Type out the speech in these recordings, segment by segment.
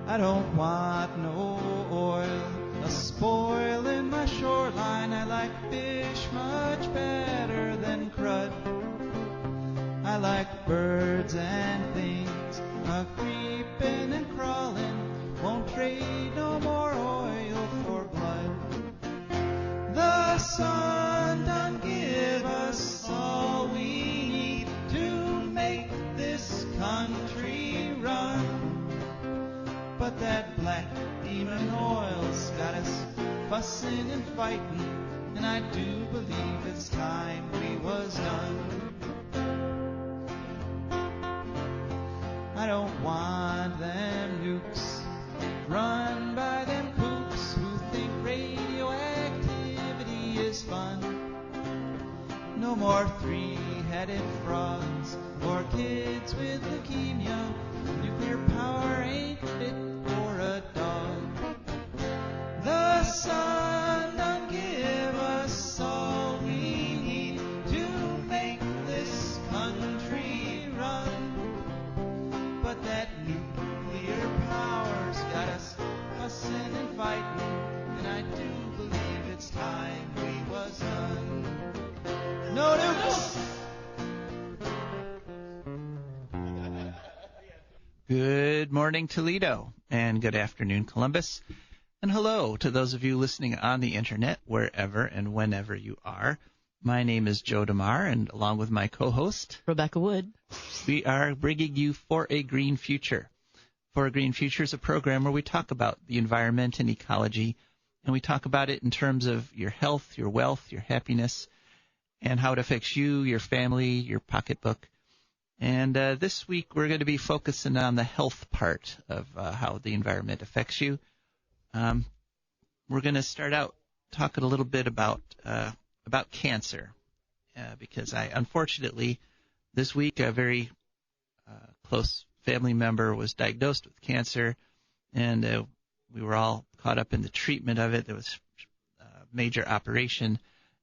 I don't want no oil a spoiling my shoreline. I like fish much better than crud. I like birds and things a creeping and crawling. Won't trade no more oil for blood. The sun done give us all we need to make this country run. But that black demon oil's got us fussing and fighting, and I do believe it's time we was done. I don't want them nukes run by them kooks who think radioactivity is fun. No more three-headed frogs or kids with leukemia. Nuclear power ain't fit for a dog. The sun done give us all we need to make this country run. But that nuclear power's got us fussing and fighting, and I do believe it's time we was done. No nukes! Good morning, Toledo, and good afternoon, Columbus. And hello to those of you listening on the internet, wherever and whenever you are. My name is Joe DeMar, and along with my co-host, Rebecca Wood, we are bringing you For a Green Future. For a Green Future is a program where we talk about the environment and ecology, and we talk about it in terms of your health, your wealth, your happiness, and how it affects you, your family, your pocketbook. And this week we're going to be focusing on the health part of how the environment affects you. We're going to start out talking a little bit about cancer, because unfortunately, this week a very close family member was diagnosed with cancer, and we were all caught up in the treatment of it. There was a major operation,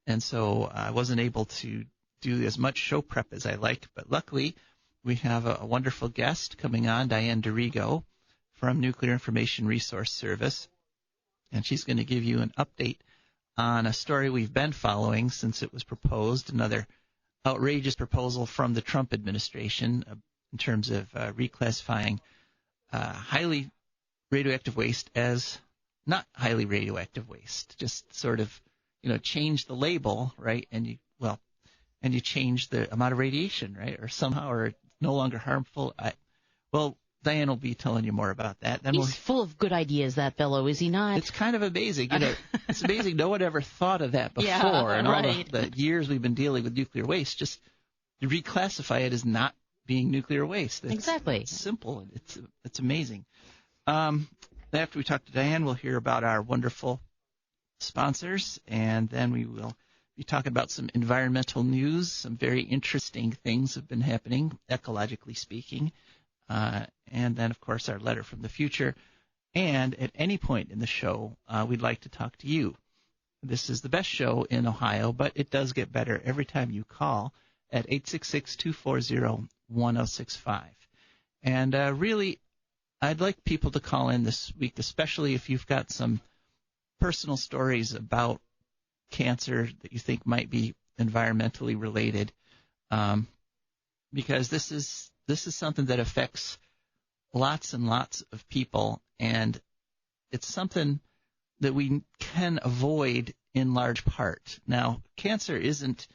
and so I wasn't able to do as much show prep as I like, but luckily we have a wonderful guest coming on, Diane D'Arrigo from Nuclear Information Resource Service, and she's going to give you an update on a story we've been following since it was proposed, another outrageous proposal from the Trump administration in terms of reclassifying highly radioactive waste as not highly radioactive waste, just sort of, change the label, right, and you change the amount of radiation, right, or somehow, or it's no longer harmful. Diane will be telling you more about that. Then He's full of good ideas, that fellow, is he not? It's kind of amazing. It's amazing no one ever thought of that before. Yeah, and right. all the years we've been dealing with nuclear waste, just to reclassify it as not being nuclear waste. Exactly. It's simple. It's amazing. After we talk to Diane, we'll hear about our wonderful sponsors, and then we will be talking about some environmental news. Some very interesting things have been happening, ecologically speaking. And then, of course, our letter from the future. And at any point in the show, we'd like to talk to you. This is the best show in Ohio, but it does get better every time you call at 866-240-1065. And really, I'd like people to call in this week, especially if you've got some personal stories about cancer that you think might be environmentally related, because this is something that affects lots and lots of people, and it's something that we can avoid in large part. Now, cancer isn't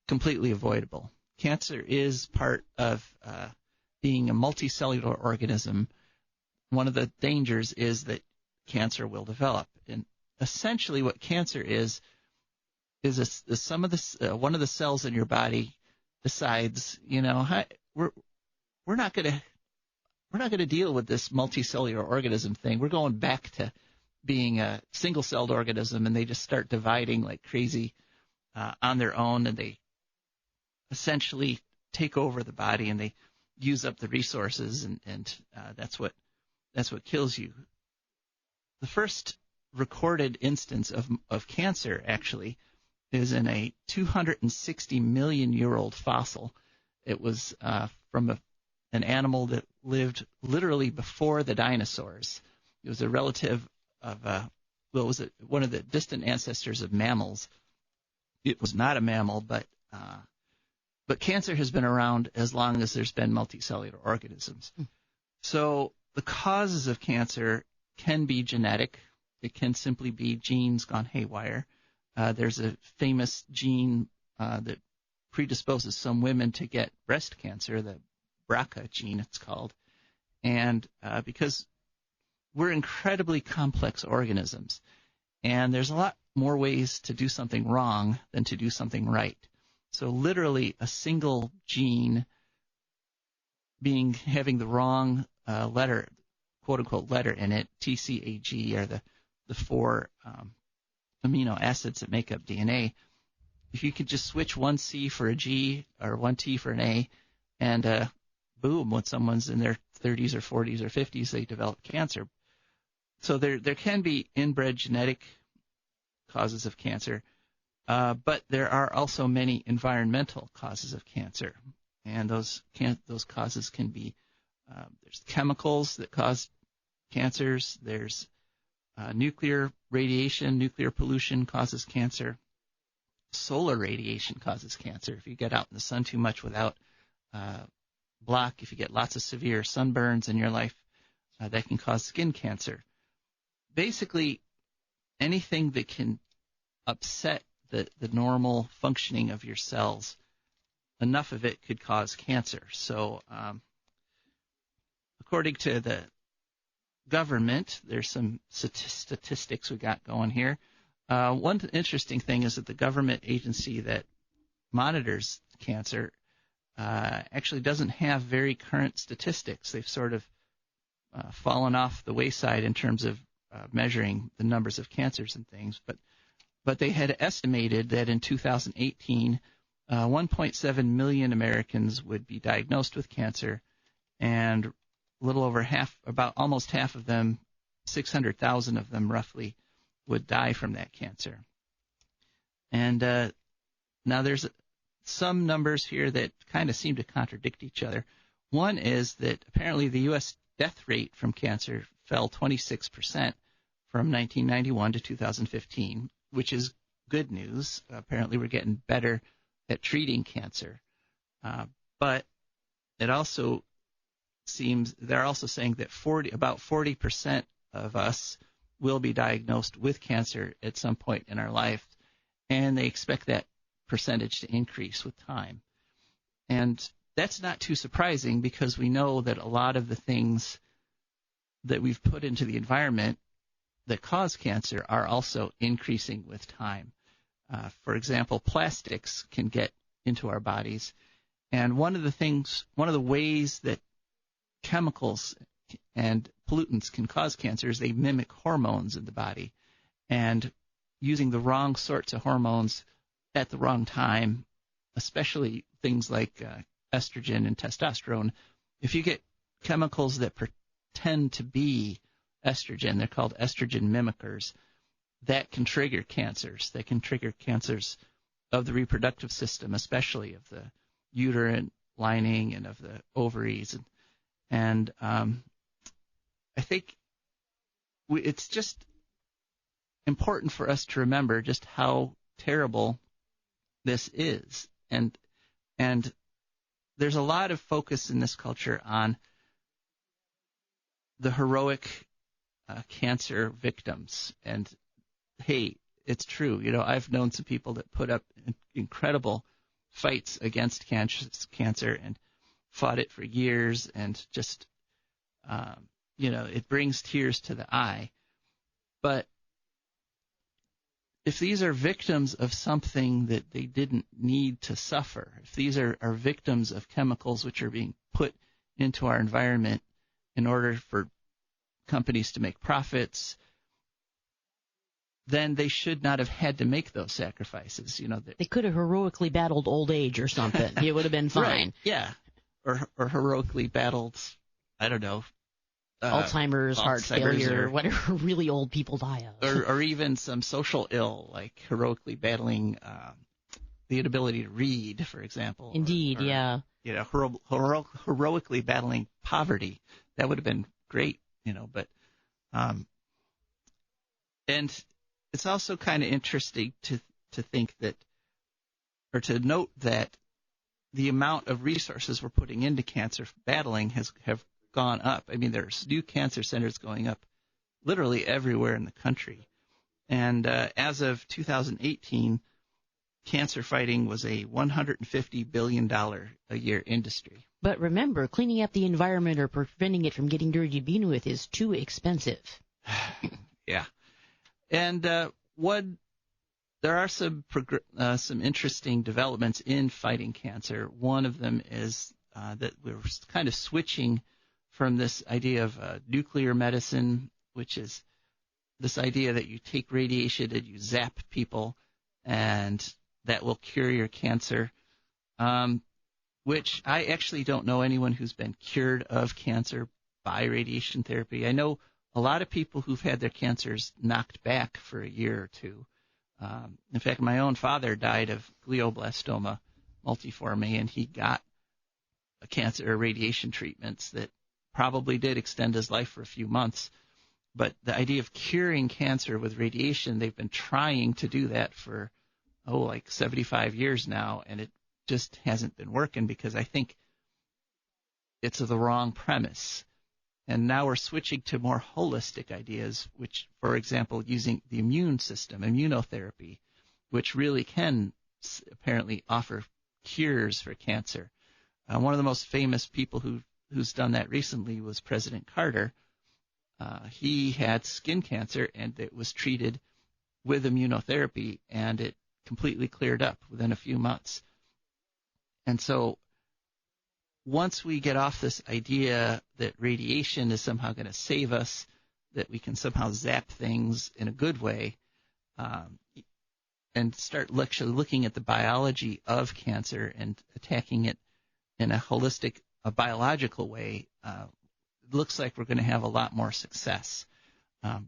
completely avoidable. Cancer is part of being a multicellular organism. One of the dangers is that cancer will develop, and essentially what cancer is some of the one of the cells in your body decides, we're not going to deal with this multicellular organism thing. We're going back to being a single-celled organism, and they just start dividing like crazy on their own, and they essentially take over the body, and they use up the resources, and that's what kills you. The first recorded instance of cancer actually is in a 260 million year old fossil. It was from a an animal that lived literally before the dinosaurs. It was a relative of, it was one of the distant ancestors of mammals. It was not a mammal, but cancer has been around as long as there's been multicellular organisms. So the causes of cancer can be genetic. It can simply be genes gone haywire. There's a famous gene that predisposes some women to get breast cancer, the BRCA gene it's called. And because we're incredibly complex organisms, and there's a lot more ways to do something wrong than to do something right. So literally a single gene having the wrong letter, quote-unquote letter in it, TCAG, are the four amino acids that make up DNA. If you could just switch one C for a G or one T for an A, and boom, when someone's in their 30s or 40s or 50s, they develop cancer. So there can be inbred genetic causes of cancer, but there are also many environmental causes of cancer, and those causes can be there's chemicals that cause cancers. There's nuclear radiation, nuclear pollution causes cancer. Solar radiation causes cancer. If you get out in the sun too much without block, if you get lots of severe sunburns in your life, that can cause skin cancer. Basically, anything that can upset the normal functioning of your cells, enough of it could cause cancer. So according to the government, there's some statistics we got going here. One interesting thing is that the government agency that monitors cancer actually doesn't have very current statistics. They've sort of fallen off the wayside in terms of measuring the numbers of cancers and things. But they had estimated that in 2018, 1.7 million Americans would be diagnosed with cancer, and a little over almost half of them, 600,000 of them roughly, would die from that cancer. And now there's some numbers here that kind of seem to contradict each other. One is that apparently the U.S. death rate from cancer fell 26% from 1991 to 2015, which is good news. Apparently we're getting better at treating cancer. But it also seems they're also saying that about 40% of us will be diagnosed with cancer at some point in our life, and they expect that percentage to increase with time. And that's not too surprising because we know that a lot of the things that we've put into the environment that cause cancer are also increasing with time. For example, plastics can get into our bodies, and one of the ways that chemicals and pollutants can cause cancer is they mimic hormones in the body, and using the wrong sorts of hormones at the wrong time, especially things like estrogen and testosterone. If you get chemicals that pretend to be estrogen, they're called estrogen mimickers, that can trigger cancers. They can trigger cancers of the reproductive system, especially of the uterine lining and of the ovaries. And I think it's just important for us to remember just how terrible this is. And there's a lot of focus in this culture on the heroic cancer victims. And, hey, it's true. You know, I've known some people that put up incredible fights against cancer and fought it for years, and just, it brings tears to the eye. But if these are victims of something that they didn't need to suffer, if these are victims of chemicals which are being put into our environment in order for companies to make profits, then they should not have had to make those sacrifices. You know, they could have heroically battled old age or something. It would have been fine. Right, yeah, or heroically battled, I don't know, Alzheimer's, heart failure, whatever really old people die of. Or even some social ill, like heroically battling the inability to read, for example. Indeed, or, yeah. You know, heroically battling poverty. That would have been great, you know. But and it's also kind of interesting to think that, or to note that the amount of resources we're putting into cancer battling have gone up. I mean, there's new cancer centers going up literally everywhere in the country. And as of 2018, cancer fighting was a $150 billion a year industry. But remember, cleaning up the environment or preventing it from getting dirty to begin with is too expensive. Yeah. And there are some interesting developments in fighting cancer. One of them is that we're kind of switching from this idea of nuclear medicine, which is this idea that you take radiation and you zap people and that will cure your cancer, which I actually don't know anyone who's been cured of cancer by radiation therapy. I know a lot of people who've had their cancers knocked back for a year or two. In fact, my own father died of glioblastoma multiforme, and he got a cancer radiation treatments that probably did extend his life for a few months. But the idea of curing cancer with radiation, they've been trying to do that for, like 75 years now, and it just hasn't been working because I think it's the wrong premise. And now we're switching to more holistic ideas, which, for example, using the immune system, immunotherapy, which really can apparently offer cures for cancer. One of the most famous people who's done that recently was President Carter. He had skin cancer, and it was treated with immunotherapy, and it completely cleared up within a few months. And so once we get off this idea that radiation is somehow going to save us, that we can somehow zap things in a good way, and start actually looking at the biology of cancer and attacking it in a holistic, a biological way, it looks like we're going to have a lot more success.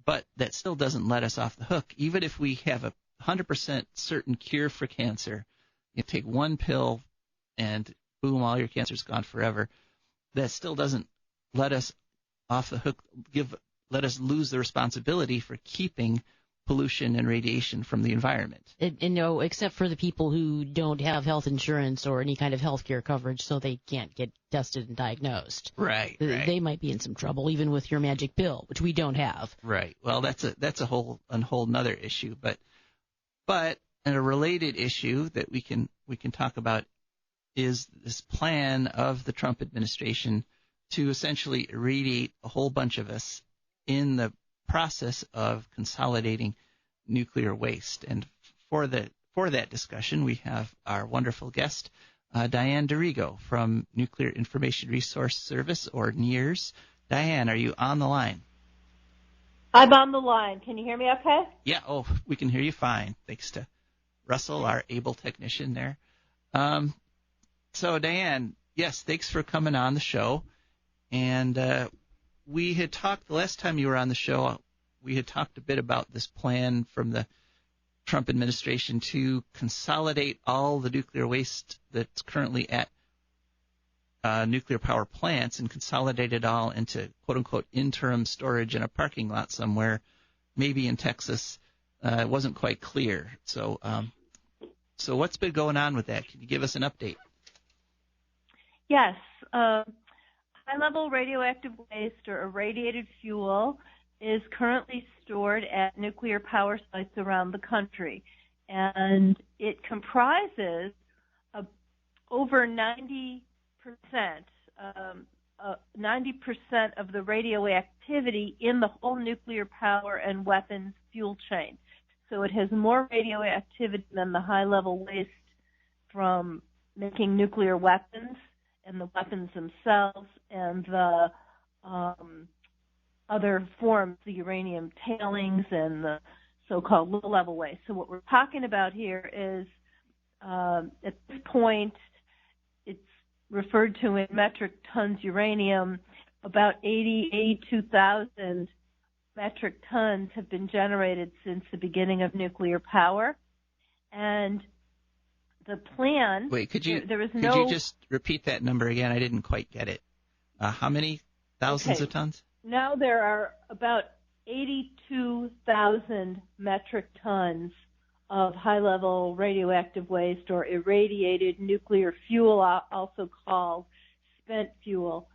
But that still doesn't let us off the hook. Even if we have a 100% certain cure for cancer, you take one pill and boom, all your cancer's gone forever. That still doesn't let us off the hook, let us lose the responsibility for keeping pollution and radiation from the environment. And no, except for the people who don't have health insurance or any kind of health care coverage, so they can't get tested and diagnosed. Right. They might be in some trouble, even with your magic pill, which we don't have. Right. Well, that's a whole nother issue. But a related issue that we can talk about is this plan of the Trump administration to essentially irradiate a whole bunch of us in the process of consolidating nuclear waste. And for that discussion, we have our wonderful guest, Diane D'Arrigo from Nuclear Information Resource Service, or NIRS. Diane, are you on the line? I'm on the line. Can you hear me okay? Yeah, we can hear you fine, thanks to Russell, our able technician there. So, Diane, yes, thanks for coming on the show. And we had talked, the last time you were on the show, we had talked a bit about this plan from the Trump administration to consolidate all the nuclear waste that's currently at nuclear power plants and consolidate it all into, quote-unquote, interim storage in a parking lot somewhere, maybe in Texas. It wasn't quite clear. So what's been going on with that? Can you give us an update? Yes. High-level radioactive waste or irradiated fuel is currently stored at nuclear power sites around the country, and it comprises over 90% of the radioactivity in the whole nuclear power and weapons fuel chain. So it has more radioactivity than the high-level waste from making nuclear weapons and the weapons themselves and the other forms, the uranium tailings and the so-called low-level waste. So what we're talking about here is, at this point, it's referred to in metric tons uranium. About 82,000 metric tons have been generated since the beginning of nuclear power. And the plan. Wait, could you no. Could you just repeat that number again? I didn't quite get it. How many thousands of tons? Now there are about 82,000 metric tons of high-level radioactive waste or irradiated nuclear fuel, also called spent fuel,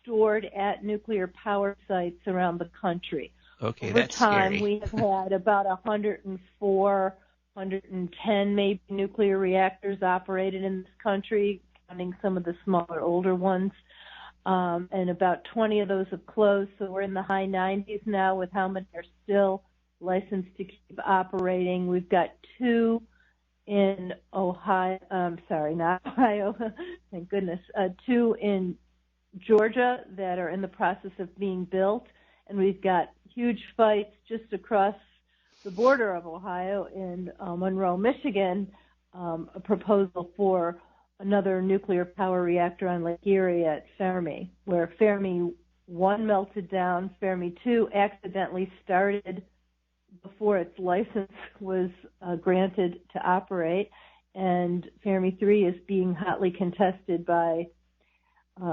stored at nuclear power sites around the country. Okay, Over that's time, scary. we have had about 104, 110 maybe nuclear reactors operated in this country, counting some of the smaller, older ones. And about 20 of those have closed, so we're in the high 90s now with how many are still licensed to keep operating. We've got 2 in Ohio, not Ohio, thank goodness, 2 in Georgia that are in the process of being built, and we've got huge fights just across the border of Ohio in Monroe, Michigan, a proposal for another nuclear power reactor on Lake Erie at Fermi, where Fermi 1 melted down. Fermi 2 accidentally started before its license was granted to operate, and Fermi 3 is being hotly contested by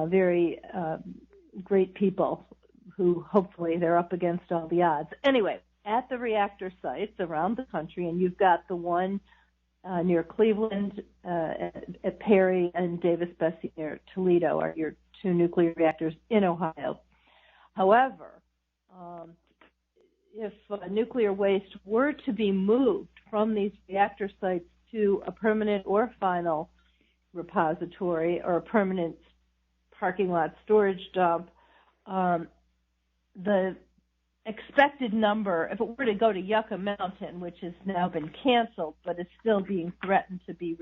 very great people who hopefully they're up against all the odds. Anyway, at the reactor sites around the country, and you've got the one near Cleveland at Perry and Davis-Besse near Toledo are your 2 nuclear reactors in Ohio. However, if nuclear waste were to be moved from these reactor sites to a permanent or final repository or a permanent parking lot storage dump, the expected number, if it were to go to Yucca Mountain, which has now been canceled but is still being threatened to be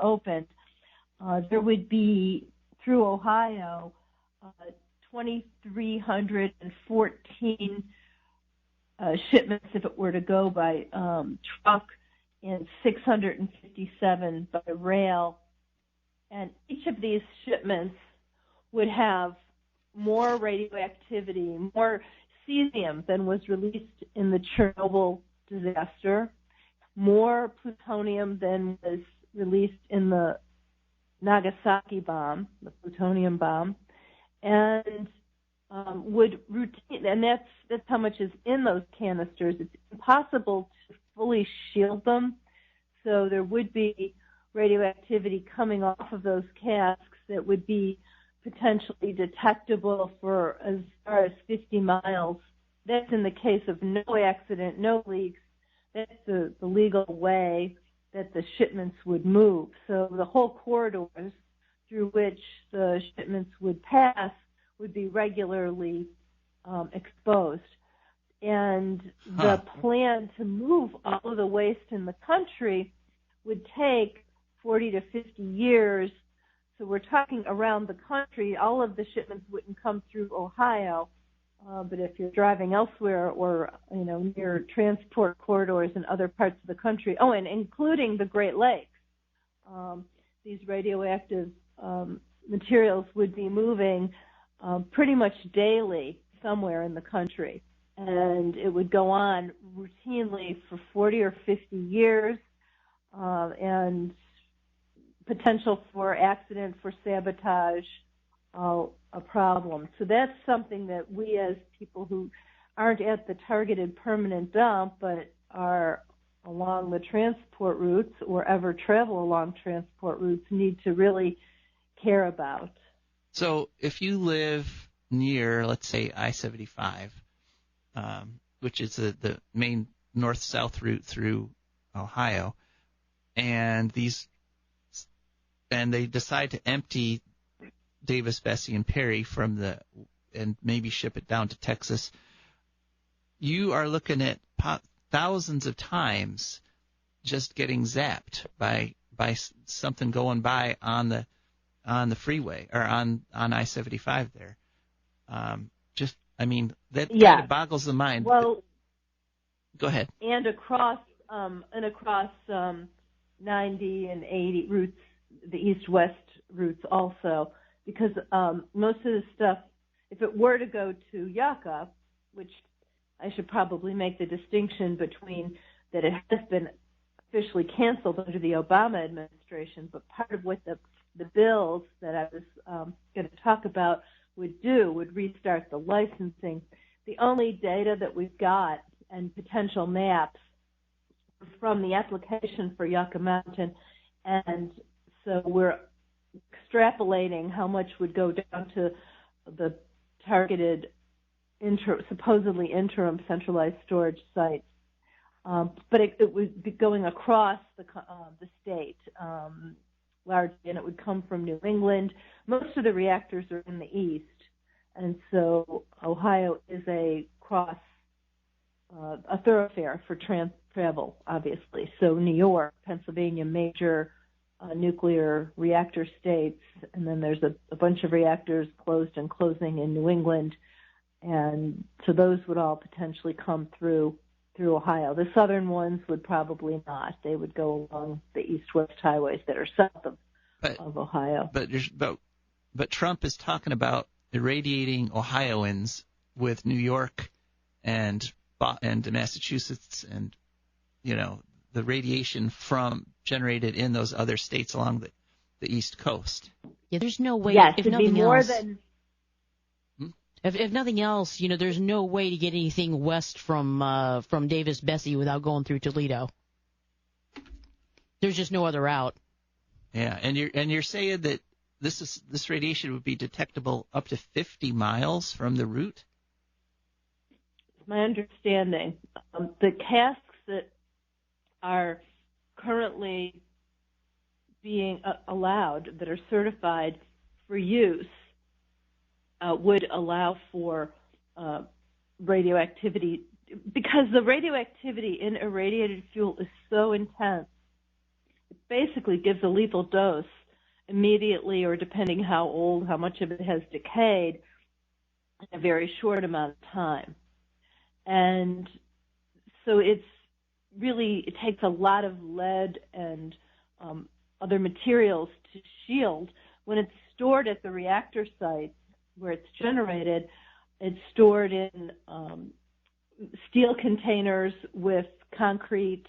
opened, there would be, through Ohio, 2,314 shipments if it were to go by truck and 657 by rail. And each of these shipments would have more radioactivity, more cesium than was released in the Chernobyl disaster, more plutonium than was released in the Nagasaki bomb, the plutonium bomb, and would routine, and that's how much is in those canisters. It's impossible to fully shield them, so there would be radioactivity coming off of those casks that would be potentially detectable for as far as 50 miles. That's in the case of no accident, no leaks. That's the legal way that the shipments would move. So the whole corridors through which the shipments would pass would be regularly exposed. And the plan to move all of the waste in the country would take 40 to 50 years. So we're talking around the country. All of the shipments wouldn't come through Ohio, but if you're driving elsewhere or near transport corridors in other parts of the country, and including the Great Lakes, these radioactive materials would be moving pretty much daily somewhere in the country, and it would go on routinely for 40 or 50 years, and potential for accident, for sabotage, a problem. So that's something that we as people who aren't at the targeted permanent dump but are along the transport routes or ever travel along transport routes need to really care about. So if you live near, let's say, I-75, which is the main north-south route through Ohio, and they decide to empty Davis-Besse and Perry and maybe ship it down to Texas, you are looking at thousands of times just getting zapped by something going by on the freeway or on I-75 there. That kind of boggles the mind. Well, go ahead. And across 90 and 80 routes, the east-west routes also, because most of the stuff, if it were to go to Yucca, which I should probably make the distinction between that it has been officially canceled under the Obama administration, but part of what the bills that I was going to talk about would restart the licensing. The only data that we've got and potential maps from the application for Yucca Mountain, and so we're extrapolating how much would go down to the targeted supposedly interim centralized storage sites. But it would be going across the state largely, and it would come from New England. Most of the reactors are in the east, and so Ohio is a thoroughfare for travel, obviously. So New York, Pennsylvania, major nuclear reactor states, and then there's a bunch of reactors closed and closing in New England, and so those would all potentially come through Ohio. The southern ones would probably not. They would go along the east-west highways that are south of Ohio. But Trump is talking about irradiating Ohioans with New York and Massachusetts, and the radiation generated in those other states along the East Coast. Yeah, there's no way. Yes, if it'd nothing be more else, than. If nothing else, there's no way to get anything west from Davis-Besse without going through Toledo. There's just no other route. Yeah, and you're saying that this radiation would be detectable up to 50 miles from the route? My understanding, the casks that are currently being allowed, that are certified for use, would allow for radioactivity, because the radioactivity in irradiated fuel is so intense. It basically gives a lethal dose immediately, or depending how old, how much of it has decayed, in a very short amount of time. And so it takes a lot of lead and other materials to shield. When it's stored at the reactor site where it's generated, it's stored in steel containers with concrete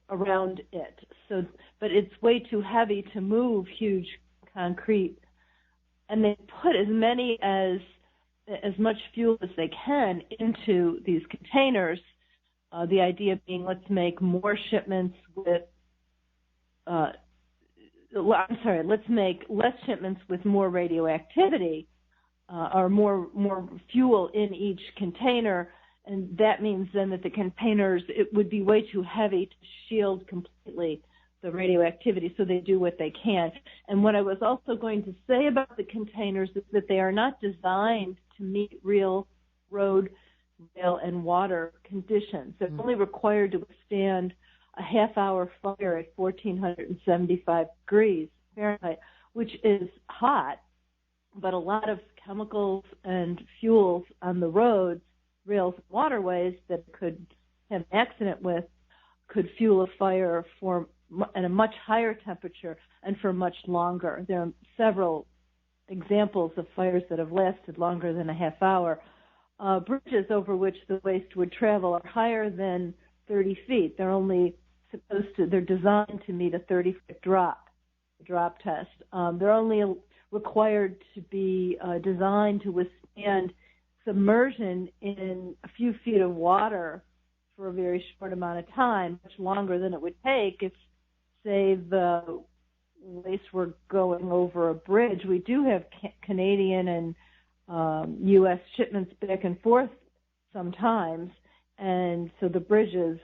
around it. So, but it's way too heavy to move huge concrete, and they put as much fuel as they can into these containers. The idea being, let's make more shipments with. Let's make less shipments with more radioactivity, or more fuel in each container, and that means then that the containers, it would be way too heavy to shield completely the radioactivity, so they do what they can. And what I was also going to say about the containers is that they are not designed to meet real road, rail, and water conditions. They're only required to withstand a half-hour fire at 1,475 degrees Fahrenheit, which is hot, but a lot of chemicals and fuels on the roads, rails, and waterways that could have an accident with could fuel a fire at a much higher temperature and for much longer. There are several examples of fires that have lasted longer than a half hour. Bridges over which the waste would travel are higher than 30 feet. They're designed to meet a 30-foot drop test. They're only required to be designed to withstand submersion in a few feet of water for a very short amount of time, much longer than it would take if, say, the waste were going over a bridge. We do have Canadian and U.S. shipments back and forth sometimes, and so the bridges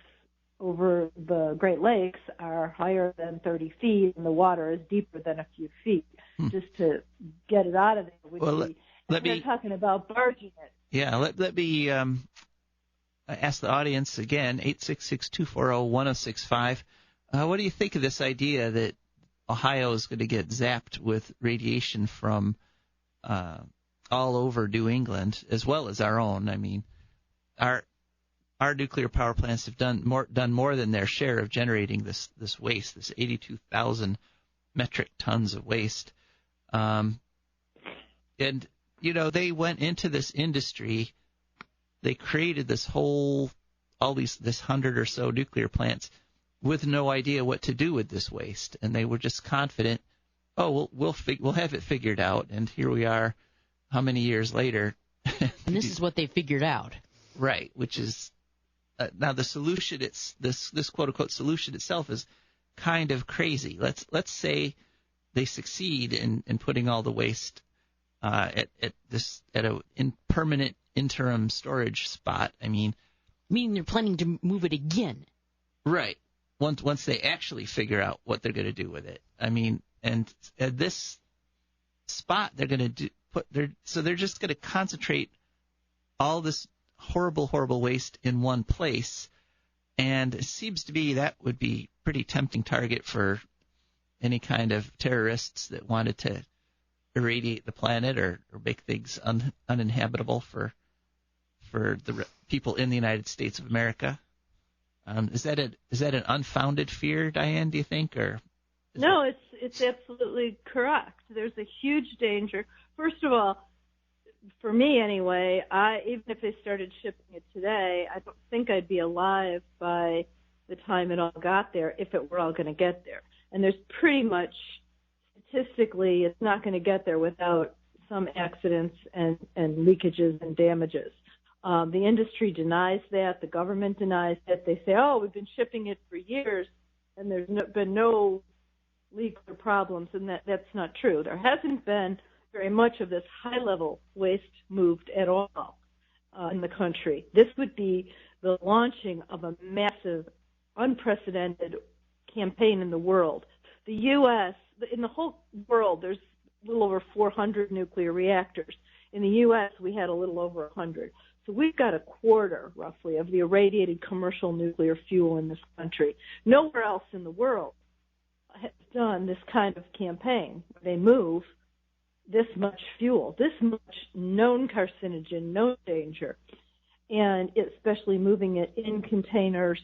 over the Great Lakes are higher than 30 feet, and the water is deeper than a few feet. Just to get it out of there they're talking about barging it. Yeah, let me ask the audience again, 866-240-1065. What do you think of this idea that Ohio is going to get zapped with radiation from all over New England, as well as our own? I mean, our nuclear power plants have done more than their share of generating this waste, this 82,000 metric tons of waste. And they went into this industry. They created this 100 or so nuclear plants with no idea what to do with this waste, and they were just confident, oh, we'll have it figured out, and here we are, how many years later? And this is what they figured out, right? Which is now the solution. It's this quote unquote solution itself is kind of crazy. Let's say they succeed in putting all the waste at a permanent interim storage spot. I mean, meaning they're planning to move it again. Right. Once they actually figure out what they're going to do with it. I mean, and at this spot they're going to they're just going to concentrate all this horrible waste in one place, and it seems to be that would be pretty tempting target for any kind of terrorists that wanted to irradiate the planet or make things uninhabitable for the people in the United States of America. Is that an unfounded fear, Diane, do you think? Or no, it's absolutely correct. There's a huge danger. First of all, for me anyway, even if they started shipping it today, I don't think I'd be alive by the time it all got there, if it were all going to get there. And there's pretty much, statistically, it's not going to get there without some accidents and leakages and damages. The industry denies that. The government denies that. They say, oh, we've been shipping it for years, and there's been no leaks or problems, and that's not true. There hasn't been very much of this high-level waste moved at all in the country. This would be the launching of a massive, unprecedented campaign in the world. The U.S., in the whole world, there's a little over 400 nuclear reactors. In the U.S., we had a little over 100. So we've got a quarter, roughly, of the irradiated commercial nuclear fuel in this country. Nowhere else in the world has done this kind of campaign. They move this much fuel, this much known carcinogen, known danger, and especially moving it in containers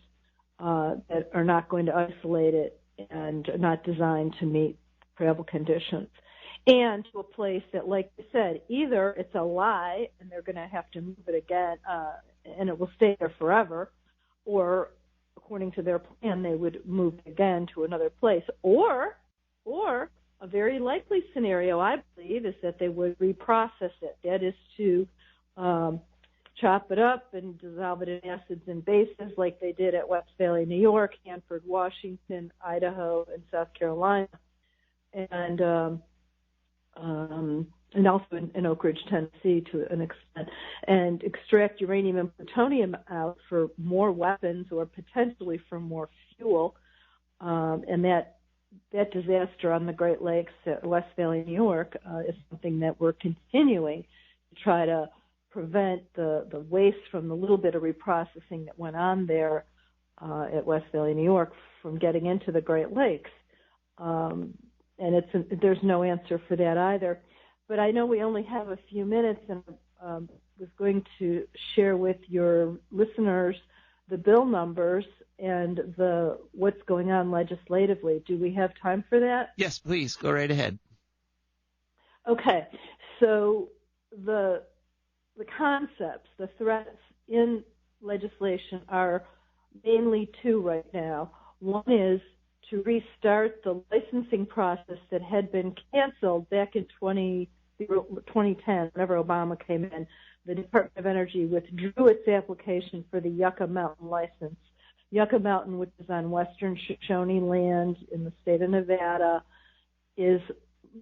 that are not going to isolate it and are not designed to meet travel conditions. And to a place that, like I said, either it's a lie and they're going to have to move it again and it will stay there forever, or according to their plan, they would move it again to another place. Or a very likely scenario, I believe, is that they would reprocess it. That is to chop it up and dissolve it in acids and bases like they did at West Valley, New York, Hanford, Washington, Idaho, and South Carolina. And also in Oak Ridge, Tennessee, to an extent, and extract uranium and plutonium out for more weapons or potentially for more fuel. And that disaster on the Great Lakes at West Valley, New York, is something that we're continuing to try to prevent the waste from the little bit of reprocessing that went on there at West Valley, New York, from getting into the Great Lakes. And there's no answer for that either. But I know we only have a few minutes, and was going to share with your listeners the bill numbers and what's going on legislatively. Do we have time for that? Yes, please. Go right ahead. Okay. So the concepts, the threats in legislation are mainly two right now. One is to restart the licensing process that had been canceled back in 2010, whenever Obama came in. The Department of Energy withdrew its application for the Yucca Mountain license. Yucca Mountain, which is on western Shoshone land in the state of Nevada, is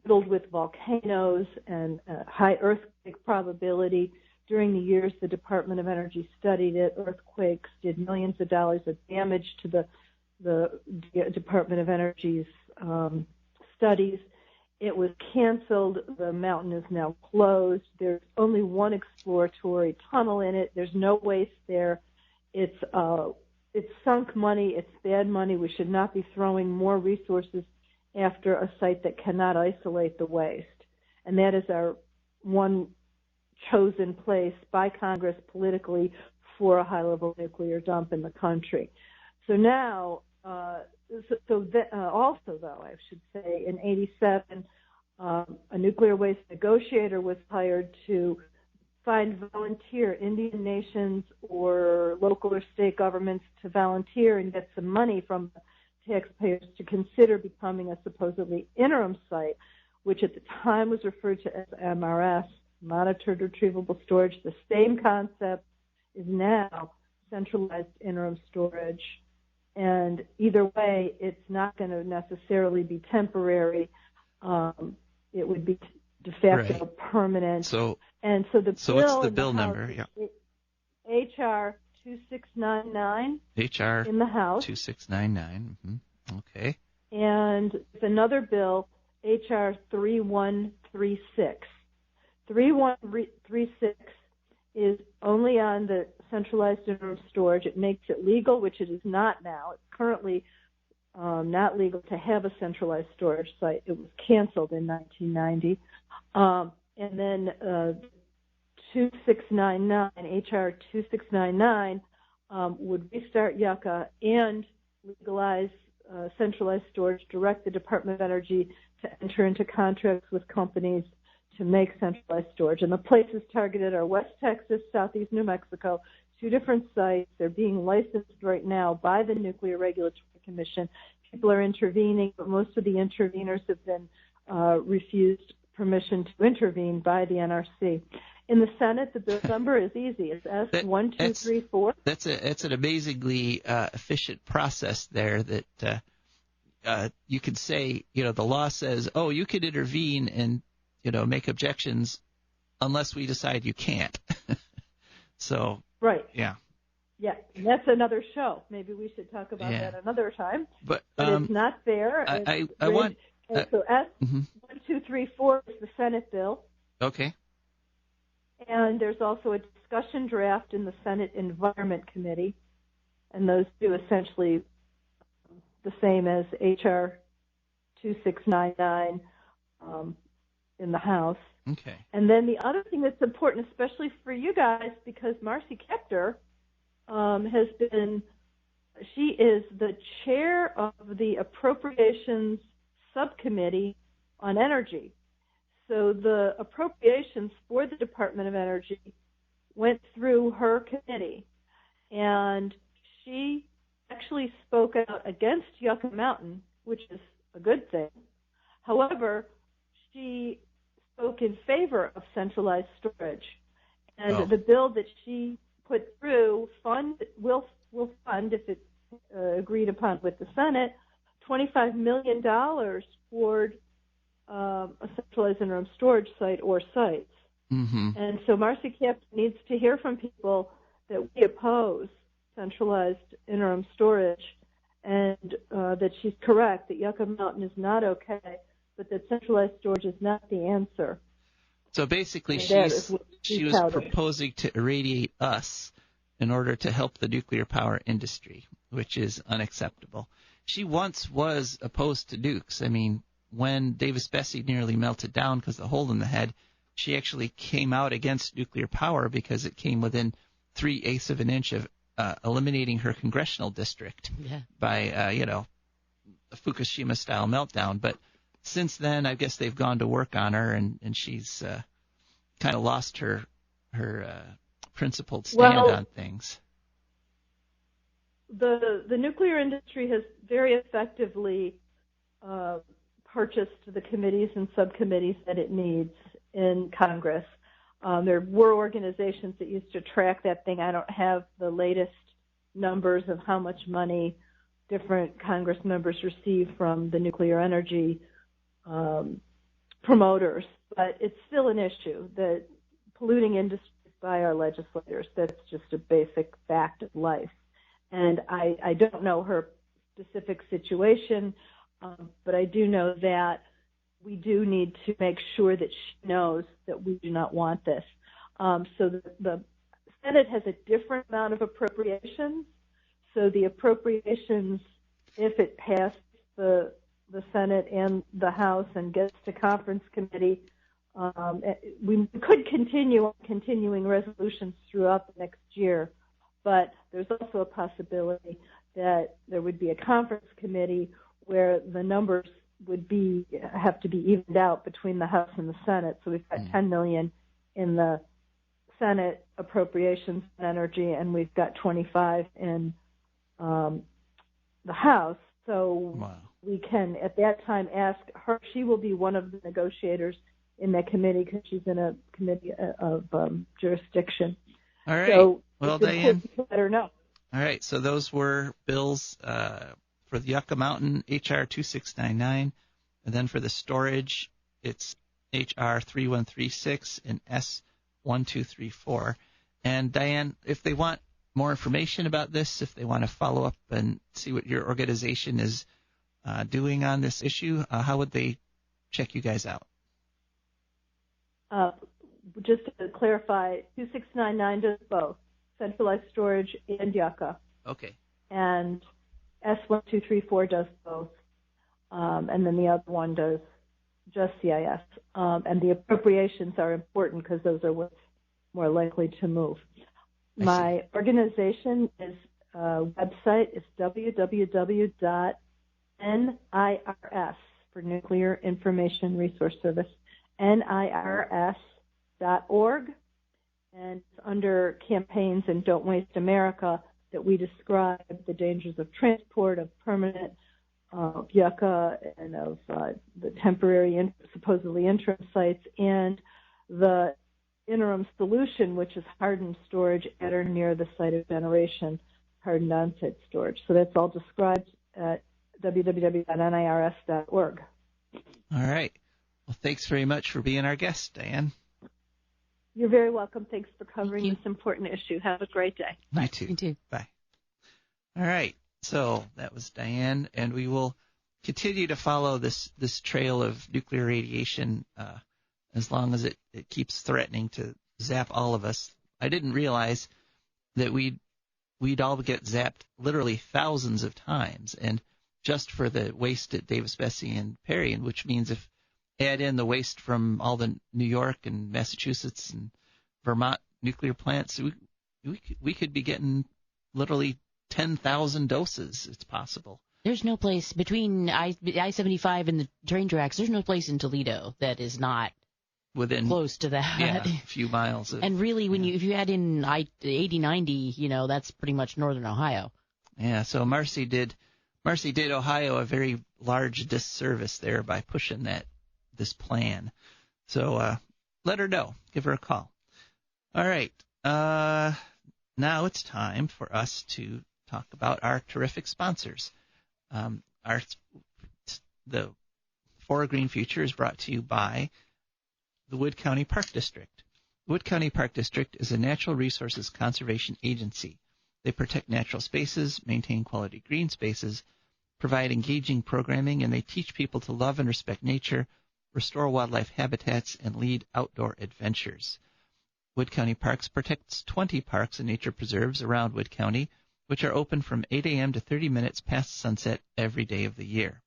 riddled with volcanoes and high earthquake probability. During the years the Department of Energy studied it, earthquakes did millions of dollars of damage to the Department of Energy's studies. It was canceled. The mountain is now closed. There's only one exploratory tunnel in it. There's no waste there. It's sunk money. It's bad money. We should not be throwing more resources after a site that cannot isolate the waste. And that is our one chosen place by Congress politically for a high-level nuclear dump in the country. So now, also, though, I should say, in 1987, a nuclear waste negotiator was hired to find volunteer Indian nations or local or state governments to volunteer and get some money from taxpayers to consider becoming a supposedly interim site, which at the time was referred to as MRS, monitored retrievable storage. The same concept is now centralized interim storage. And either way, it's not going to necessarily be temporary. It would be de facto permanent. So what's the bill number? Yeah. HR 2699 HR in the House. 2699. Mm-hmm. Okay. And it's another bill, HR 3136. 3136 is only on the centralized interim storage. It makes it legal, which it is not now. It's currently not legal to have a centralized storage site. It was canceled in 1990. And then 2699, HR 2699, would restart Yucca and legalize centralized storage, direct the Department of Energy to enter into contracts with companies to make centralized storage. And the places targeted are West Texas, Southeast New Mexico, 2 different sites. They're being licensed right now by the Nuclear Regulatory Commission. People are intervening, but most of the interveners have been refused permission to intervene by the NRC. In the Senate, the bill number is easy. It's S1234. That's an amazingly efficient process there that you could say, the law says, oh, you could intervene and, make objections unless we decide you can't. So, right. Yeah. Yeah, and that's another show. Maybe we should talk about that another time. But it's not fair. I want... so S1234 is the Senate bill. Okay. And there's also a discussion draft in the Senate Environment Committee, and those do essentially the same as HR 2699 in the House. Okay. And then the other thing that's important, especially for you guys, because Marcy Kepter she is the chair of the Appropriations Subcommittee on Energy. So the appropriations for the Department of Energy went through her committee, and she actually spoke out against Yucca Mountain, which is a good thing. However, she spoke in favor of centralized storage, and the bill that she put through will fund, if it's agreed upon with the Senate, $25 million toward a centralized interim storage site or sites. Mm-hmm. And so Marcy Kepter needs to hear from people that we oppose centralized interim storage, and that she's correct, that Yucca Mountain is not okay, but that centralized storage is not the answer. So basically she was proposing to irradiate us in order to help the nuclear power industry, which is unacceptable. She once was opposed to nukes. I mean, when Davis-Besse nearly melted down because of the hole in the head, she actually came out against nuclear power because it came within 3/8 of an inch of eliminating her congressional district by, a Fukushima-style meltdown. But since then, I guess they've gone to work on her, and she's kind of lost her principled stand on things. The nuclear industry has very effectively purchased the committees and subcommittees that it needs in Congress. There were organizations that used to track that thing. I don't have the latest numbers of how much money different Congress members receive from the nuclear energy promoters, but it's still an issue that polluting industries by our legislators. That's just a basic fact of life. And I don't know her specific situation, but I do know that we do need to make sure that she knows that we do not want this. So the Senate has a different amount of appropriations. So the appropriations, if it passed the Senate and the House and gets to conference committee, we could continue on continuing resolutions throughout the next year. But there's also a possibility that there would be a conference committee where the numbers would have to be evened out between the House and the Senate. So we've got $10 million in the Senate Appropriations and Energy, and we've got 25 in the House. So Wow. we can, at that time, ask her. She will be one of the negotiators in that committee because she's in a committee of jurisdiction. All right. So well, it's Diane. To let her know. All right. So those were bills for the Yucca Mountain, H.R. 2699. And then for the storage, it's H.R. 3136 and S1234. And Diane, if they want more information about this, if they want to follow up and see what your organization is doing on this issue, how would they check you guys out? Just to clarify, 2699 does both, centralized storage and Yucca. Okay. And S1234 does both. And then the other one does just CIS. And the appropriations are important because those are what's more likely to move. My organization is website is www.NIRS for Nuclear Information Resource Service, NIRS.org, and it's under campaigns and Don't Waste America that we describe the dangers of transport, of permanent yucca, and of the temporary, supposedly interim sites, and the interim solution, which is hardened storage at or near the site of generation, hardened on-site storage. So that's all described at www.nirs.org. All right. Well, thanks very much for being our guest, Diane. You're very welcome. Thanks for covering this important issue. Have a great day. You too. You too. Bye. All right. So that was Diane, and we will continue to follow this trail of nuclear radiation as long as it keeps threatening to zap all of us. I didn't realize that we'd all get zapped literally thousands of times, and just for the waste at Davis, Bessie, and Perry, which means if add in the waste from all the New York and Massachusetts and Vermont nuclear plants, we could be getting literally 10,000 doses. It's possible. There's no place between I-75 and the train tracks. There's no place in Toledo that is not within close to that. Yeah, a few miles. And really, if you add in I-80-90, that's pretty much northern Ohio. Yeah. So Marcy did Ohio a very large disservice there by pushing this plan. So let her know. Give her a call. All right. Now it's time for us to talk about our terrific sponsors. The For a Green Future is brought to you by the Wood County Park District. The Wood County Park District is a natural resources conservation agency. They protect natural spaces, maintain quality green spaces, provide engaging programming, and they teach people to love and respect nature, restore wildlife habitats, and lead outdoor adventures. Wood County Parks protects 20 parks and nature preserves around Wood County, which are open from 8 a.m. to 30 minutes past sunset every day of the year.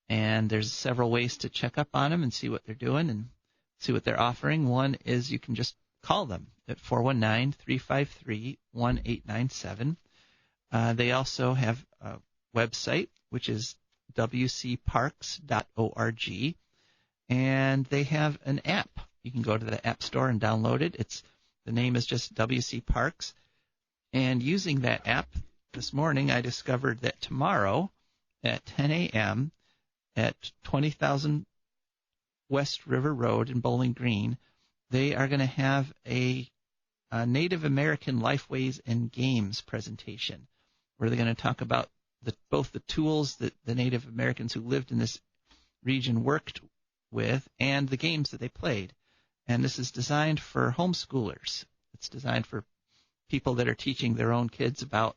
And there's several ways to check up on them and see what they're doing and see what they're offering. One is you can just call them at 419-353-1897. They also have a website, which is wcparks.org, and they have an app. You can go to the App Store and download it. The name is just WC Parks. And using that app, this morning I discovered that tomorrow at 10 a.m. at 20,000 West River Road in Bowling Green, they are going to have a Native American Lifeways and Games presentation where they're going to talk about both the tools that the Native Americans who lived in this region worked with and the games that they played. And this is designed for homeschoolers. It's designed for people that are teaching their own kids about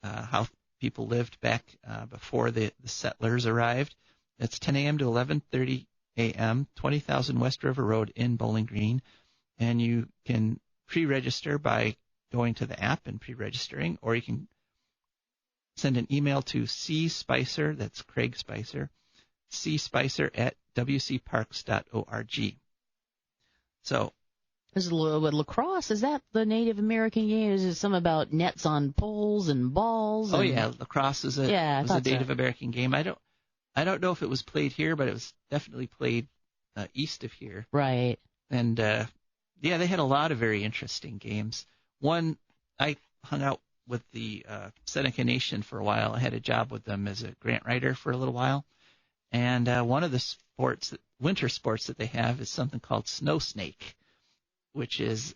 how people lived back before the settlers arrived. It's 10 a.m. to 11:30 a.m., 20,000 West River Road in Bowling Green. And you can pre-register by going to the app and pre-registering, or you can send an email to C. Spicer, that's Craig Spicer, cspicer@wcparks.org. So, There's a little bit lacrosse. Is that the Native American game? Is it something about nets on poles and balls? Oh yeah, lacrosse was a Native American game. I don't know if it was played here, but it was definitely played east of here. Right. And Yeah, they had a lot of very interesting games. One, I hung out with the Seneca Nation for a while. I had a job with them as a grant writer for a little while. And one of the winter sports that they have is something called snow snake, which is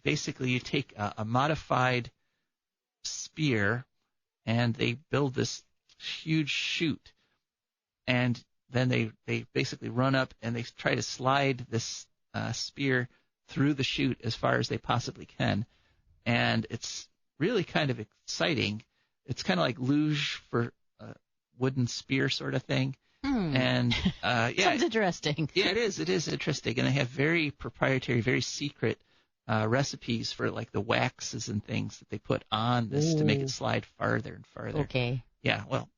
basically you take a modified spear and they build this huge chute, and then they basically run up and they try to slide this spear through the chute as far as they possibly can. And it's really kind of exciting. It's kind of like luge for a wooden spear sort of thing. And yeah, sounds interesting. Yeah, it is. It is interesting, and they have very proprietary, very secret recipes for like the waxes and things that they put on this to make it slide farther and farther. Okay. Yeah. Well,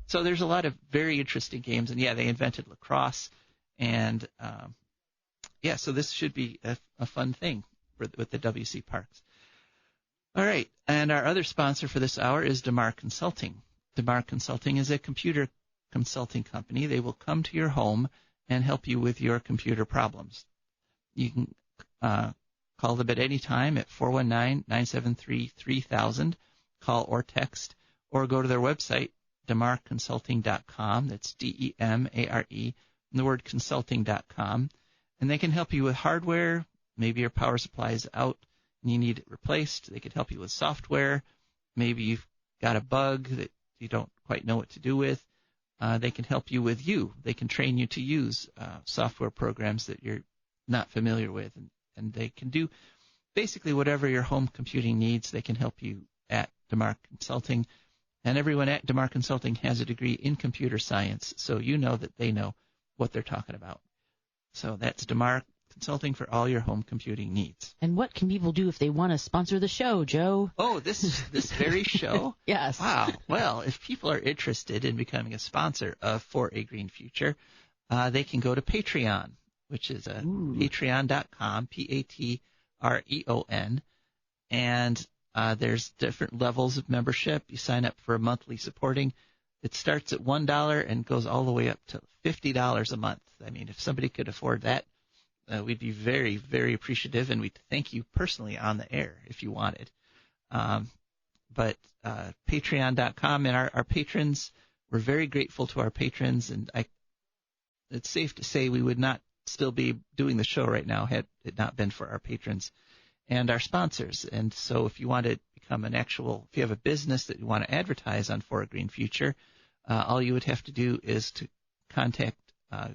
so there's a lot of very interesting games, and yeah, they invented lacrosse, and yeah, so this should be a fun thing with the WC Parks. All right, and our other sponsor for this hour is DeMar Consulting. DeMar Consulting is a computer consulting company. They will come to your home and help you with your computer problems. You can call them at any time at 419-973-3000, call or text, or go to their website, demarconsulting.com. That's DEMARE, and the word consulting.com. And they can help you with hardware. Maybe your power supply is out and you need it replaced. They could help you with software. Maybe you've got a bug that you don't quite know what to do with. They can help you with They can train you to use software programs that you're not familiar with. And they can do basically whatever your home computing needs. They can help you at DeMar Consulting. And everyone at DeMar Consulting has a degree in computer science, so you know that they know what they're talking about. So that's DeMar Consulting for all your home computing needs. And what can people do if they want to sponsor the show, Joe? Oh, this very show? Yes. Wow. Well, if people are interested in becoming a sponsor of For a Green Future, they can go to Patreon, which is patreon.com, Patreon, and there's different levels of membership. You sign up for a monthly supporting. It starts at $1 and goes all the way up to $50 a month. I mean, if somebody could afford that, we'd be very, very appreciative, and we'd thank you personally on the air if you wanted. But Patreon.com, and our patrons, we're very grateful to our patrons, and it's safe to say we would not still be doing the show right now had it not been for our patrons and our sponsors. And so if you want to become if you have a business that you want to advertise on For a Green Future, all you would have to do is to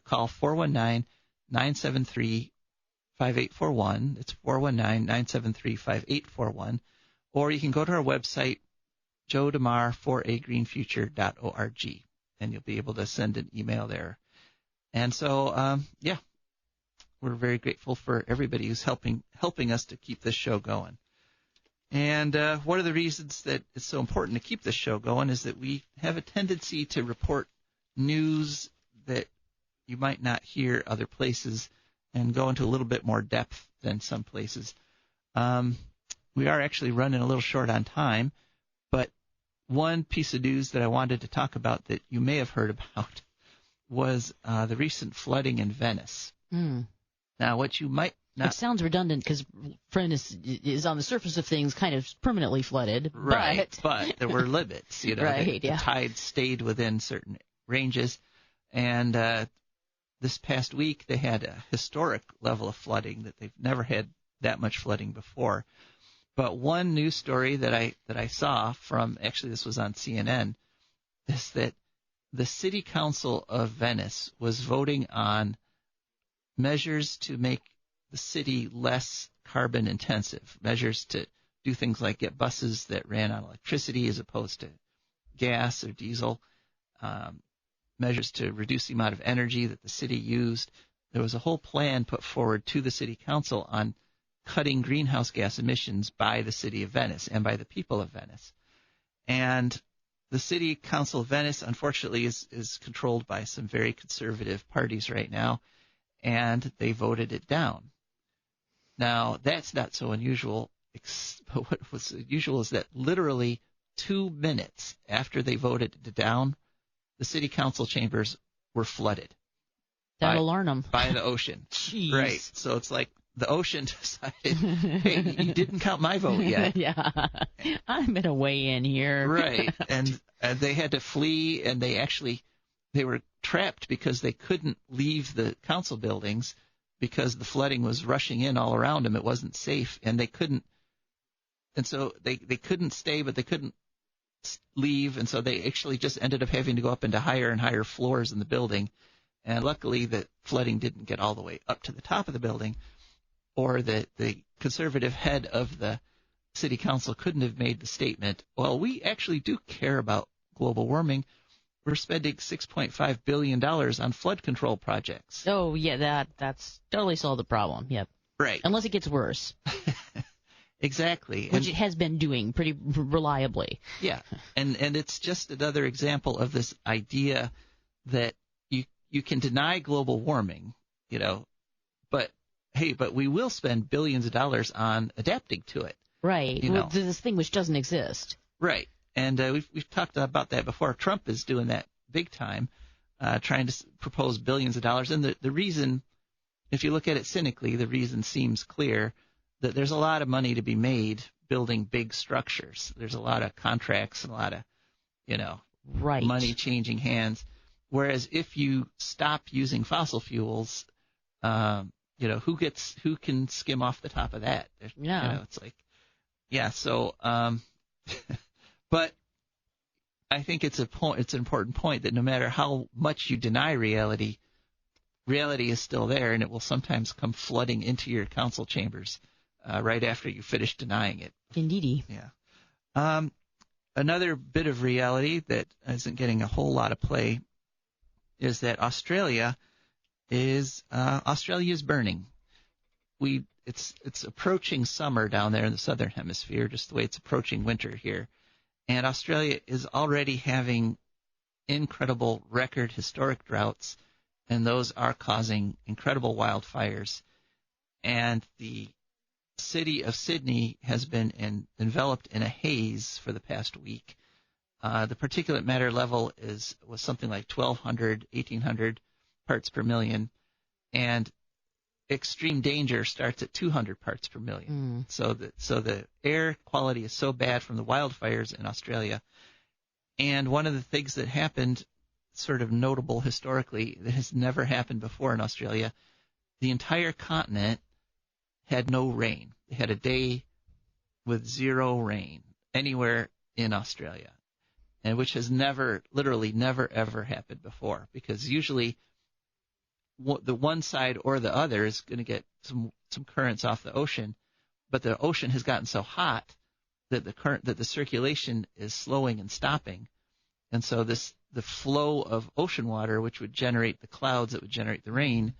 call 419-973-5841. It's 419-973-5841. Or you can go to our website, joedemar4agreenfuture.org, and you'll be able to send an email there. And so, yeah, we're very grateful for everybody who's helping us to keep this show going. And one of the reasons that it's so important to keep this show going is that we have a tendency to report news that you might not hear other places and go into a little bit more depth than some places. We are actually running a little short on time, but one piece of news that I wanted to talk about that you may have heard about was the recent flooding in Venice. Now, what you might not... It sounds redundant because Venice is on the surface of things kind of permanently flooded. Right, but there were limits. Right, the tide stayed within certain ranges. And this past week, they had a historic level of flooding that they've never had that much flooding before. But one news story that I saw from, actually this was on CNN, is that the City Council of Venice was voting on measures to make the city less carbon intensive, measures to do things like get buses that ran on electricity as opposed to gas or diesel, measures to reduce the amount of energy that the city used. There was a whole plan put forward to the City Council on cutting greenhouse gas emissions by the City of Venice and by the people of Venice. And the City Council of Venice, unfortunately, is controlled by some very conservative parties right now, and they voted it down. Now, that's not so unusual. But what was unusual is that literally 2 minutes after they voted it down, the City Council chambers were flooded. That'll learn them. By the ocean. Jeez. Right. So it's like the ocean decided, hey, you didn't count my vote yet. Yeah, I'm going to weigh in here. Right, and they had to flee, and they were trapped because they couldn't leave the council buildings because the flooding was rushing in all around them. It wasn't safe, and they couldn't, and so they couldn't stay, but they couldn't leave, and so they actually just ended up having to go up into higher and higher floors in the building. And luckily, the flooding didn't get all the way up to the top of the building, or the conservative head of the city council couldn't have made the statement, well, we actually do care about global warming. We're spending $6.5 billion on flood control projects. Oh, yeah, that's totally solved the problem. Yep. Right. Unless it gets worse. Exactly. Which it has been doing pretty reliably. Yeah. And it's just another example of this idea that you can deny global warming, but hey, but we will spend billions of dollars on adapting to it. Right. This thing which doesn't exist. Right. And we've talked about that before. Trump is doing that big time, trying to propose billions of dollars. And the reason, if you look at it cynically, the reason seems clear, that there's a lot of money to be made building big structures. There's a lot of contracts and a lot of, right, money changing hands. Whereas if you stop using fossil fuels, who can skim off the top of that? Yeah. It's like, yeah. So, but I think it's an important point that no matter how much you deny reality is still there, and it will sometimes come flooding into your council chambers right after you finish denying it. Indeedy. Yeah. Another bit of reality that isn't getting a whole lot of play is that Australia is burning. It's approaching summer down there in the southern hemisphere, just the way it's approaching winter here. And Australia is already having incredible historic droughts, and those are causing incredible wildfires. And the city of Sydney has been enveloped in a haze for the past week. The particulate matter level was something like 1,200, 1,800 parts per million, and extreme danger starts at 200 parts per million. So the air quality is so bad from the wildfires in Australia. And one of the things that happened, sort of notable historically, that has never happened before in Australia, the entire continent had no rain. They had a day with zero rain anywhere in Australia, and which has literally never, ever happened before, because usually the one side or the other is going to get some currents off the ocean, but the ocean has gotten so hot that the circulation is slowing and stopping, and so the flow of ocean water, which would generate the clouds that would generate the rain,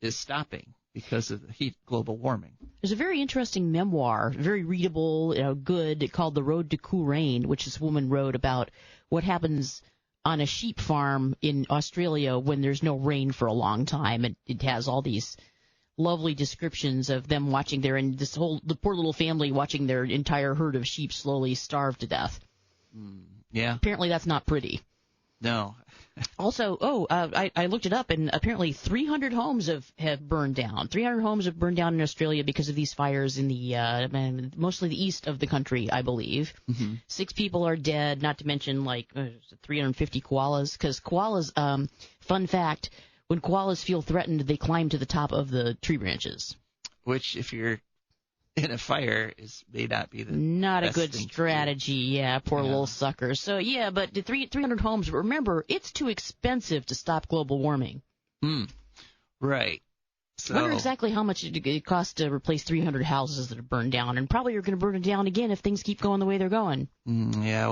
is stopping because of the heat, global warming. There's a very interesting memoir, very readable, good, called The Road to Cool Rain, which this woman wrote about what happens on a sheep farm in Australia when there's no rain for a long time. And it has all these lovely descriptions of them watching the poor little family watching their entire herd of sheep slowly starve to death. Yeah. Apparently that's not pretty. No. Also, I looked it up, and apparently 300 homes have burned down. 300 homes have burned down in Australia because of these fires in the mostly the east of the country, I believe. 6 people are dead, not to mention 350 koalas. Because koalas, fun fact, when koalas feel threatened, they climb to the top of the tree branches. Which, if you're in a fire, may not be not a good strategy. Yeah, poor little suckers. So yeah, but the 300 homes. Remember, it's too expensive to stop global warming. Right. So I wonder exactly how much it costs to replace 300 houses that are burned down, and probably you're going to burn it down again if things keep going the way they're going. Yeah.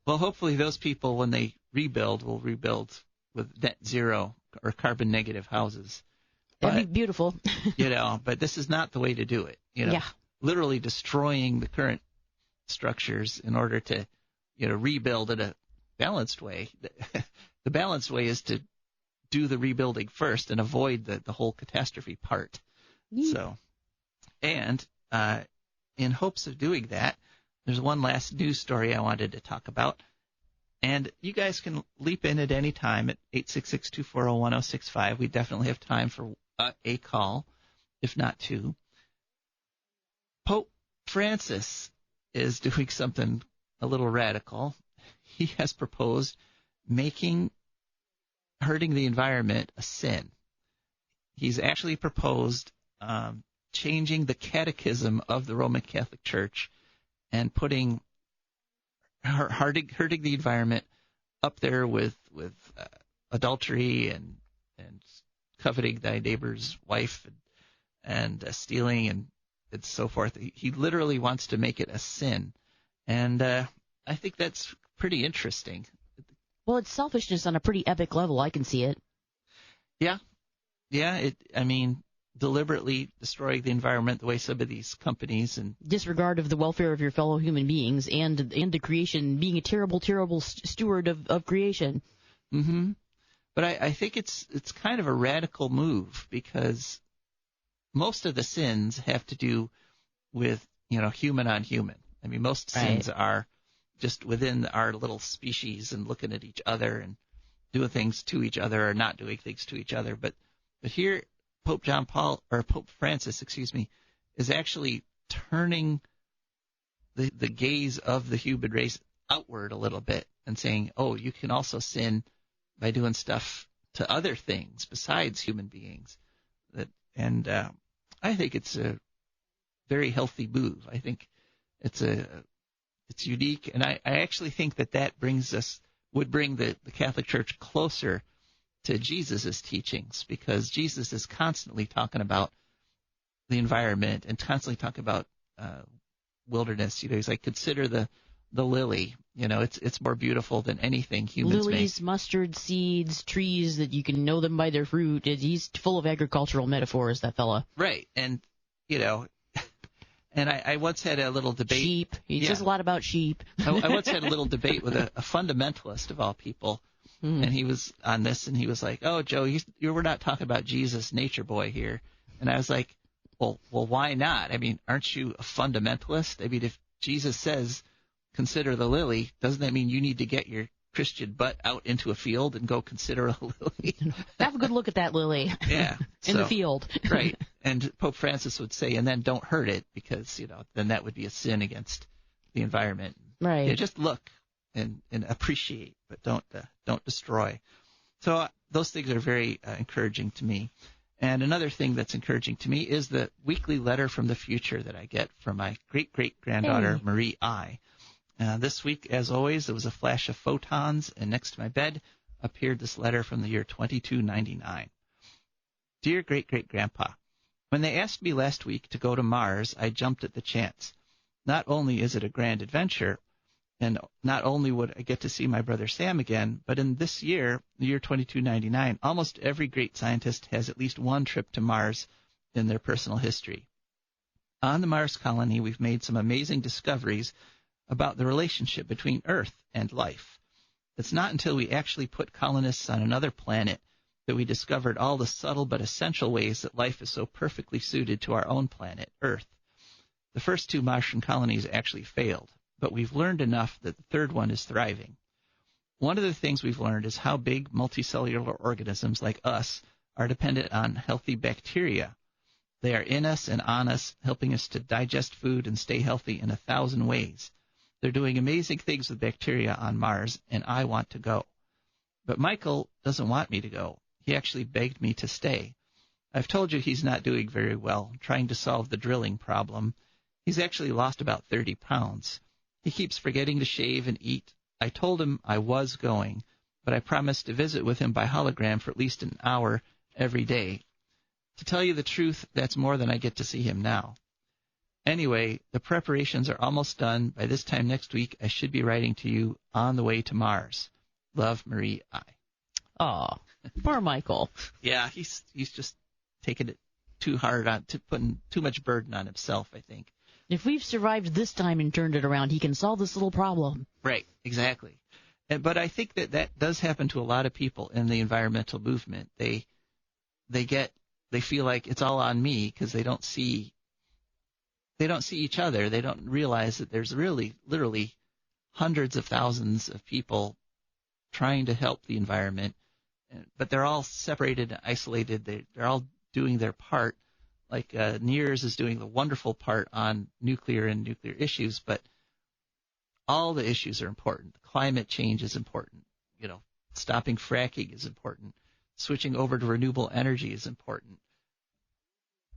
Well, hopefully those people, when they rebuild, will rebuild with net zero or carbon negative houses. That'd be beautiful. But this is not the way to do it. Literally destroying the current structures in order to, rebuild in a balanced way. The balanced way is to do the rebuilding first and avoid the whole catastrophe part. So, and in hopes of doing that, there's one last news story I wanted to talk about. And you guys can leap in at any time at 866-240-1065. We definitely have time for a call. if not 2. Pope Francis is doing something a little radical. He has proposed making hurting the environment a sin. He's actually proposed changing the catechism of the Roman Catholic Church and putting hurting the environment up there with adultery and coveting thy neighbor's wife and stealing and so forth. He literally wants to make it a sin, and I think that's pretty interesting. Well, it's selfishness on a pretty epic level. I can see it. Yeah. Deliberately destroying the environment the way some of these companies and disregard of the welfare of your fellow human beings and the creation, being a terrible, terrible steward of creation. Mm-hmm. But I think it's kind of a radical move because most of the sins have to do with human on human. I mean, most sins are just within our little species and looking at each other and doing things to each other or not doing things to each other. But here, Pope Francis, is actually turning the gaze of the human race outward a little bit and saying, oh, you can also sin by doing stuff to other things besides human beings. I think it's a very healthy move. I think it's unique, and I actually think that would bring the Catholic Church closer to Jesus' teachings, because Jesus is constantly talking about the environment and constantly talking about wilderness. He's like, consider the lily. It's more beautiful than anything humans make. Lilies, mustard seeds, trees that you can know them by their fruit. He's full of agricultural metaphors, that fella. Right, and and I once had a little debate. Sheep. He says a lot about sheep. I once had a little debate with a fundamentalist of all people. And he was on this, and he was like, "Oh, Joe, we're not talking about Jesus, nature boy here." And I was like, "Well, why not? I mean, aren't you a fundamentalist? I mean, if Jesus says, consider the lily, doesn't that mean you need to get your Christian butt out into a field and go consider a lily? Have a good look at that lily." Yeah, in the field. Right. And Pope Francis would say, and then don't hurt it, because then that would be a sin against the environment. Right. Yeah, just look and appreciate, but don't destroy. So those things are very encouraging to me. And another thing that's encouraging to me is the weekly letter from the future that I get from my great-great-granddaughter, Marie I. This week, as always, there was a flash of photons, and next to my bed appeared this letter from the year 2299. Dear Great-Great-Grandpa, when they asked me last week to go to Mars, I jumped at the chance. Not only is it a grand adventure, and not only would I get to see my brother Sam again, but in this year, the year 2299, almost every great scientist has at least one trip to Mars in their personal history. On the Mars colony, we've made some amazing discoveries about the relationship between Earth and life. It's not until we actually put colonists on another planet that we discovered all the subtle but essential ways that life is so perfectly suited to our own planet, Earth. The first 2 Martian colonies actually failed, but we've learned enough that the third one is thriving. One of the things we've learned is how big multicellular organisms like us are dependent on healthy bacteria. They are in us and on us, helping us to digest food and stay healthy in 1,000 ways. They're doing amazing things with bacteria on Mars, and I want to go. But Michael doesn't want me to go. He actually begged me to stay. I've told you he's not doing very well, trying to solve the drilling problem. He's actually lost about 30 pounds. He keeps forgetting to shave and eat. I told him I was going, but I promised to visit with him by hologram for at least an hour every day. To tell you the truth, that's more than I get to see him now. Anyway, the preparations are almost done. By this time next week, I should be writing to you on the way to Mars. Love, Marie I. Aw, poor Michael. Yeah, he's just taking it too hard on, putting too much burden on himself, I think. If we've survived this time and turned it around, he can solve this little problem. Right, exactly. But I think that does happen to a lot of people in the environmental movement. They feel like it's all on me because they don't see each other. They don't realize that there's really literally hundreds of thousands of people trying to help the environment, but they're all separated and isolated. They're all doing their part. like NIRS is doing the wonderful part on nuclear and nuclear issues, but all the issues are important. Climate change is important. Stopping fracking is important. Switching over to renewable energy is important.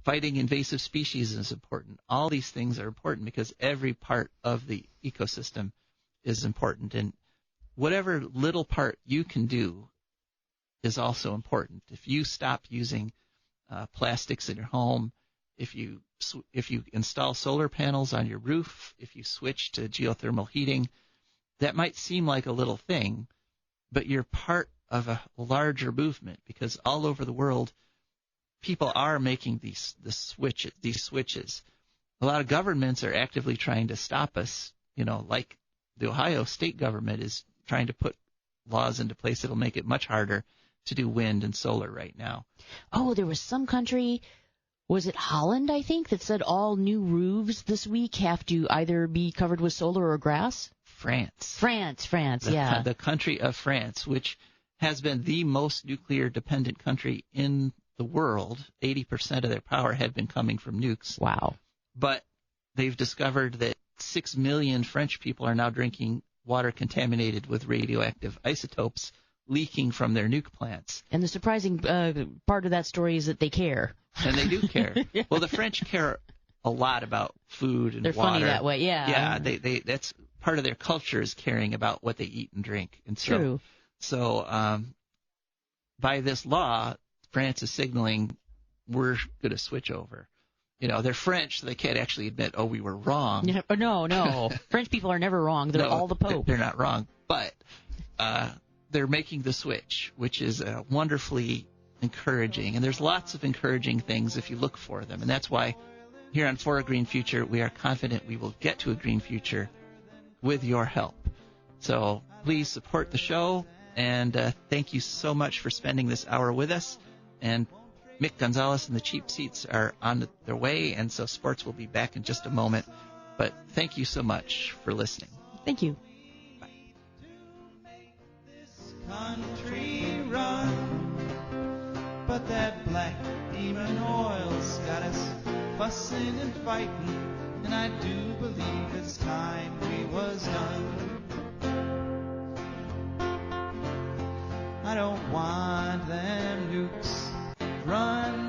Fighting invasive species is important. All these things are important because every part of the ecosystem is important. And whatever little part you can do is also important. If you stop using plastics in your home, if you install solar panels on your roof, if you switch to geothermal heating, that might seem like a little thing, but you're part of a larger movement because all over the world, people are making these switches. A lot of governments are actively trying to stop us, like the Ohio state government is trying to put laws into place that'll make it much harder to do wind and solar right now. Oh, there was some country, was it Holland, I think, that said all new roofs this week have to either be covered with solar or grass? France, yeah. The country of France, which has been the most nuclear-dependent country in the world. 80% of their power had been coming from nukes. Wow. But they've discovered that 6 million French people are now drinking water contaminated with radioactive isotopes leaking from their nuke plants. And the surprising part of that story is that they care. And they do care. Yeah. Well, the French care a lot about food and They're water. They're funny that way, yeah. Yeah, they that's part of their culture is caring about what they eat and drink. And so, True. So by this law, France is signaling we're going to switch over. They're French, so they can't actually admit, we were wrong. Yeah, no. French people are never wrong. They're all the Pope. They're not wrong. But they're making the switch, which is wonderfully encouraging. And there's lots of encouraging things if you look for them. And that's why here on For a Green Future, we are confident we will get to a green future with your help. So please support the show. And thank you so much for spending this hour with us. And Mick Gonzalez and the Cheap Seats are on their way, and so sports will be back in just a moment. But thank you so much for listening. Thank you. Bye. Country run, but that black demon oil's got us fussing and fighting, and I do believe it's time we was done. I don't want them nukes run